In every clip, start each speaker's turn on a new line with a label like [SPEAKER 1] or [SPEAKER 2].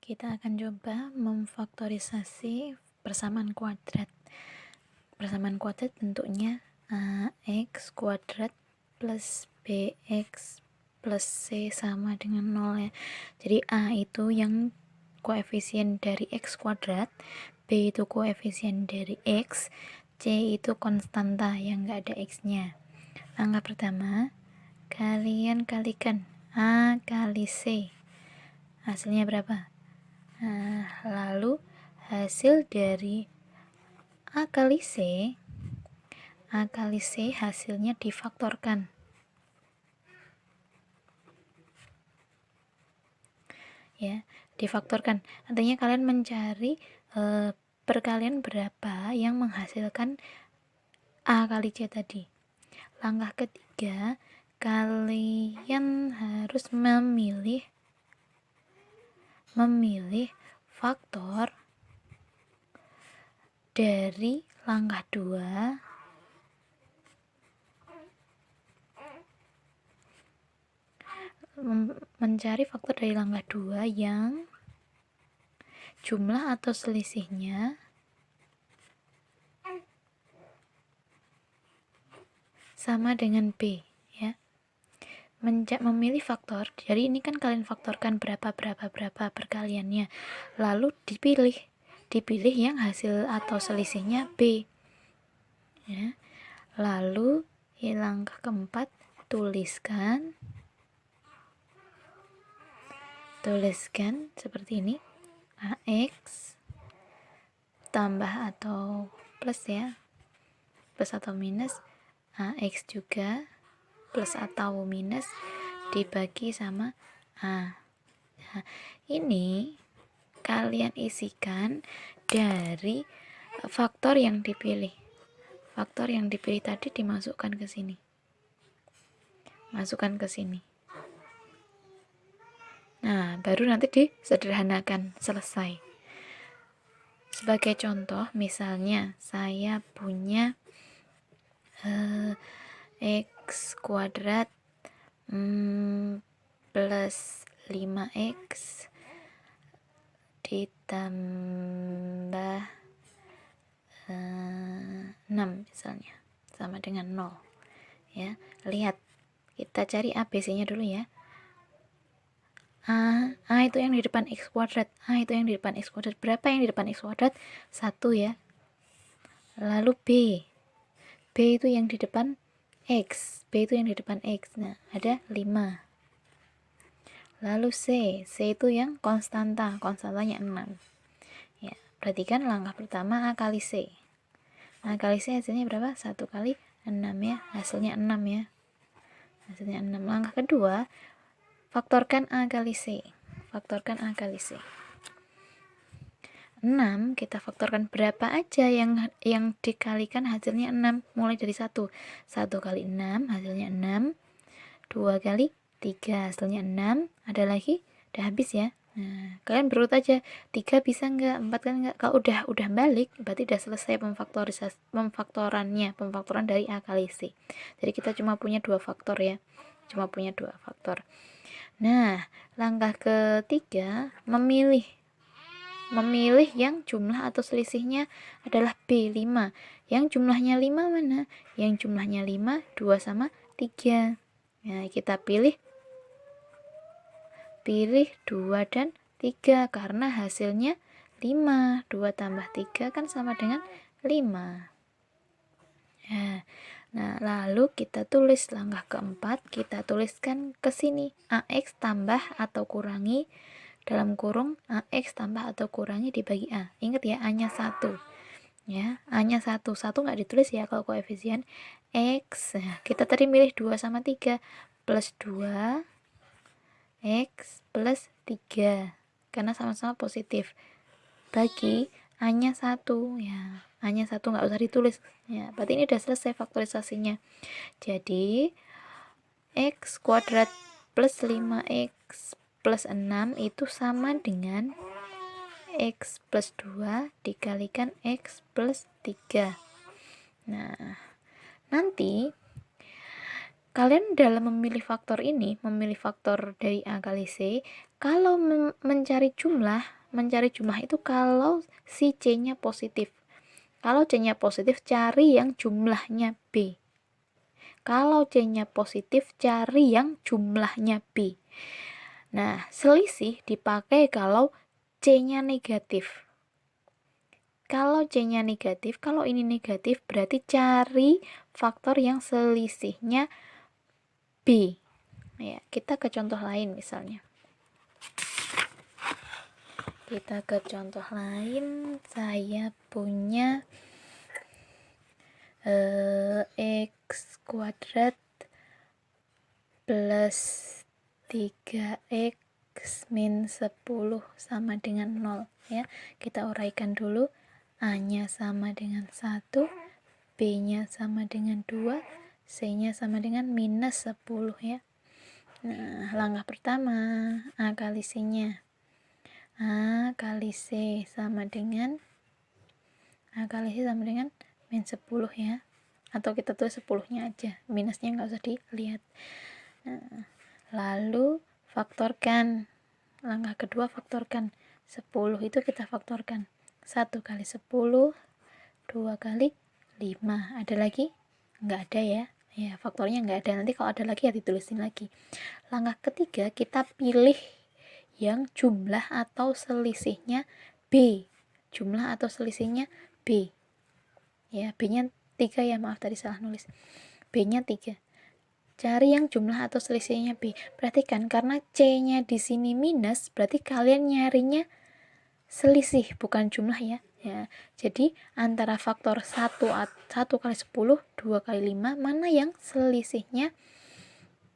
[SPEAKER 1] Kita akan coba memfaktorisasi persamaan kuadrat. Persamaan kuadrat bentuknya ax kuadrat plus bx plus c sama dengan 0 ya. Jadi a itu yang koefisien dari x kuadrat, b itu koefisien dari x, c itu konstanta yang enggak ada x-nya. Langkah pertama, kalian kalikan a kali c. Hasilnya berapa? Nah, lalu hasil dari A kali C hasilnya difaktorkan. Ya, difaktorkan. Artinya kalian mencari perkalian berapa yang menghasilkan A kali C tadi. Langkah ketiga, kalian harus memilih faktor dari langkah 2 mencari faktor dari langkah 2 yang jumlah atau selisihnya sama dengan B ya. Memilih faktor, jadi ini kan kalian faktorkan berapa perkaliannya, lalu dipilih yang hasil atau selisihnya B ya. Lalu langkah keempat, tuliskan seperti ini, AX tambah atau plus ya, plus atau minus AX juga plus atau minus dibagi sama A. Nah, ini kalian isikan dari faktor yang dipilih. Faktor yang dipilih tadi dimasukkan ke sini. Masukkan ke sini. Nah, baru nanti disederhanakan, selesai. Sebagai contoh, misalnya saya punya x kuadrat plus 5x ditambah 6 misalnya, sama dengan 0 ya. Lihat, kita cari ABC-nya dulu ya. A itu yang di depan x kuadrat. Berapa yang di depan x kuadrat? 1 ya. Lalu B itu yang di depan X. Nah, ada 5. Lalu C itu yang konstantanya 6. Ya, perhatikan langkah pertama A kali C. A kali C hasilnya berapa? 1 kali 6 ya. Hasilnya 6 ya. Langkah kedua, faktorkan A kali C. 6 kita faktorkan berapa aja yang dikalikan hasilnya 6, mulai dari 1 kali 6 hasilnya 6, 2 kali 3 hasilnya 6, ada lagi, udah habis ya. Nah, kalian berurut aja, 3 bisa enggak, 4 kan enggak. Kalau udah balik, berarti udah selesai pemfaktoran dari A kali C. Jadi kita cuma punya 2 faktor ya, Nah, langkah ketiga, memilih yang jumlah atau selisihnya adalah B5. Yang jumlahnya 5 mana? Yang jumlahnya 5, 2 sama 3. Nah, kita pilih 2 dan 3 karena hasilnya 5. 2 tambah 3 kan sama dengan 5. Nah, lalu kita tulis langkah keempat, kita tuliskan ke sini AX tambah atau kurangi dalam kurung AX tambah atau kurangi dibagi A. Ingat ya, A-nya 1 ya, A-nya 1 nggak ditulis ya kalau koefisien X. Nah, kita tadi milih 2 sama 3, plus 2 X plus 3 karena sama-sama positif, bagi A-nya 1 ya. A-nya 1 nggak usah ditulis ya, berarti ini udah selesai faktorisasinya. Jadi X kuadrat plus 5X plus 6 itu sama dengan X plus 2 dikalikan X plus 3. Nah, nanti kalian dalam memilih faktor ini, memilih faktor dari A kali C, Kalau mencari jumlah itu kalau si C-nya positif. Kalau C-nya positif, cari yang jumlahnya B. Kalau C-nya positif, cari yang jumlahnya B. Nah, selisih dipakai kalau C-nya negatif. Kalau C-nya negatif, kalau ini negatif, berarti cari faktor yang selisihnya B. Ya, kita ke contoh lain misalnya. Kita ke contoh lain, saya punya x kuadrat plus 3x min 10 sama dengan 0 ya. Kita uraikan dulu. A-nya sama dengan 1, B-nya sama dengan 2, C-nya sama dengan minus 10 ya. Nah, langkah pertama, A kali C-nya. A kali C sama dengan min 10 ya. Atau kita tulis 10-nya aja, minusnya nggak usah dilihat. Nah, lalu faktorkan. Langkah kedua, faktorkan. 10 itu kita faktorkan. 1 kali 10, 2 kali 5. Ada lagi? Nggak ada ya. Ya, faktornya nggak ada. Nanti kalau ada lagi ya ditulisin lagi. Langkah ketiga, kita pilih yang jumlah atau selisihnya B. Jumlah atau selisihnya B. Ya, B-nya 3 ya, maaf tadi salah nulis. B-nya 3. Cari yang jumlah atau selisihnya B. Perhatikan, karena C-nya di sini minus, berarti kalian nyarinya selisih, bukan jumlah ya. Ya, jadi antara faktor 1 kali 10, 2 kali 5, mana yang selisihnya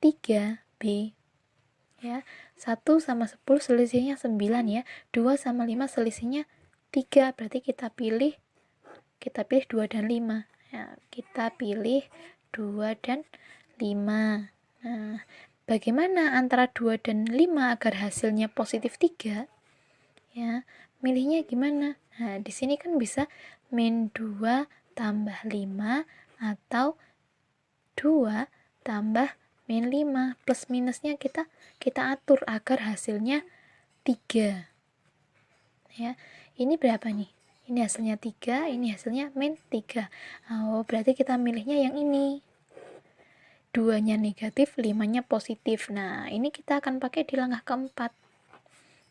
[SPEAKER 1] 3B? Ya, 1 sama 10 selisihnya 9 ya. 2 sama 5 selisihnya 3. Berarti kita pilih 2 dan 5. Ya, kita pilih 2 dan 5. Nah, bagaimana antara 2 dan 5 agar hasilnya positif 3? Ya, milihnya gimana? Nah, di sini kan bisa min 2 tambah 5 atau 2 tambah min 5. Plus minusnya kita atur agar hasilnya 3. Ya, ini berapa nih? Ini hasilnya 3, ini hasilnya min 3. Oh, berarti kita milihnya yang ini. 2-nya negatif, 5-nya positif. Nah, ini kita akan pakai di langkah keempat.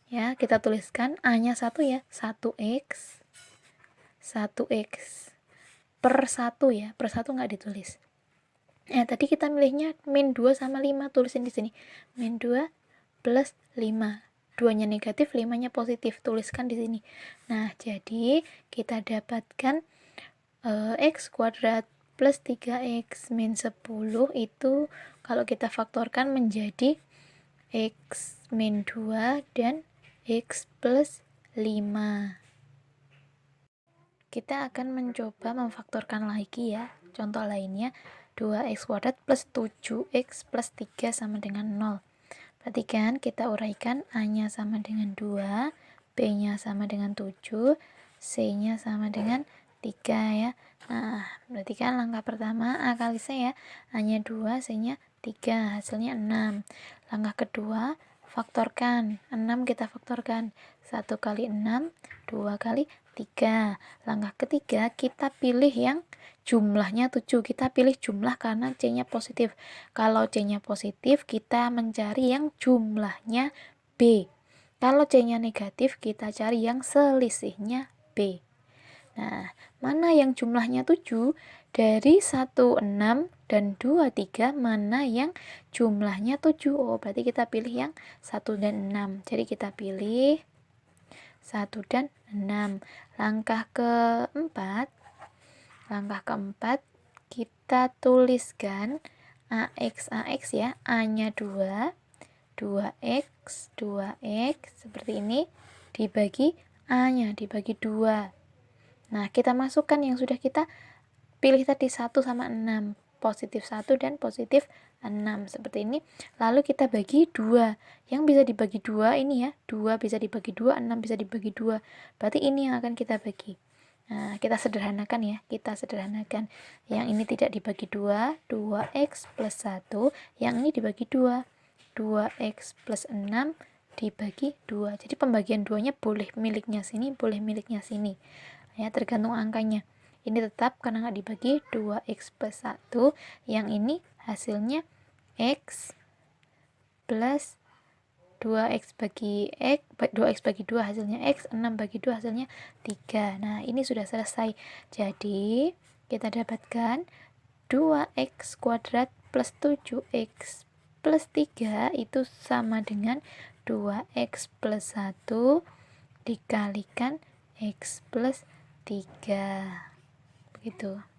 [SPEAKER 1] Ya, kita tuliskan A-nya 1 ya. 1x per 1 ya. Per 1 nggak ditulis. Tadi kita milihnya min 2 sama 5. Tulisin di sini. Min 2 plus 5. 2-nya negatif, 5-nya positif. Tuliskan di sini. Nah, jadi kita dapatkan x kuadrat plus 3x min 10 itu kalau kita faktorkan menjadi x min 2 dan x plus 5. Kita akan mencoba memfaktorkan lagi ya. Contoh lainnya, 2x kuadrat plus 7x plus 3 sama dengan 0. Perhatikan, kita uraikan. A-nya sama dengan 2, B-nya sama dengan 7, C-nya sama dengan 3 ya. Nah, berarti kan langkah pertama A kali C ya. A-nya 2, C-nya 3, hasilnya 6. Langkah kedua, faktorkan. 6 kita faktorkan. 1 kali 6, 2 kali 3. Langkah ketiga, kita pilih yang jumlahnya 7. Kita pilih jumlah karena C-nya positif. Kalau C-nya positif, kita mencari yang jumlahnya B. Kalau C-nya negatif, kita cari yang selisihnya B. Nah, mana yang jumlahnya 7? Dari 1, 6 dan 2, 3, mana yang jumlahnya 7? Oh, berarti kita pilih yang 1 dan 6. Jadi kita pilih 1 dan 6. Langkah keempat, kita tuliskan AX ya. A-nya 2, 2x seperti ini, dibagi A-nya, dibagi 2. Nah, kita masukkan yang sudah kita pilih tadi 1 sama 6. Positif 1 dan positif 6. Seperti ini. Lalu kita bagi 2. Yang bisa dibagi 2 ini ya. 2 bisa dibagi 2, 6 bisa dibagi 2. Berarti ini yang akan kita bagi. Nah, kita sederhanakan ya. Yang ini tidak dibagi 2, 2x plus 1. Yang ini dibagi 2, 2x plus 6 dibagi 2. Jadi pembagian 2-nya boleh miliknya sini, boleh miliknya sini. Ya, tergantung angkanya. Ini tetap karena nggak dibagi 2x plus 1. Yang ini hasilnya x plus 2x bagi 2 hasilnya x, 6 bagi 2 hasilnya 3. Nah, ini sudah selesai. Jadi, kita dapatkan 2x kuadrat plus 7x plus 3 itu sama dengan 2x plus 1 dikalikan x plus 3. Begitu.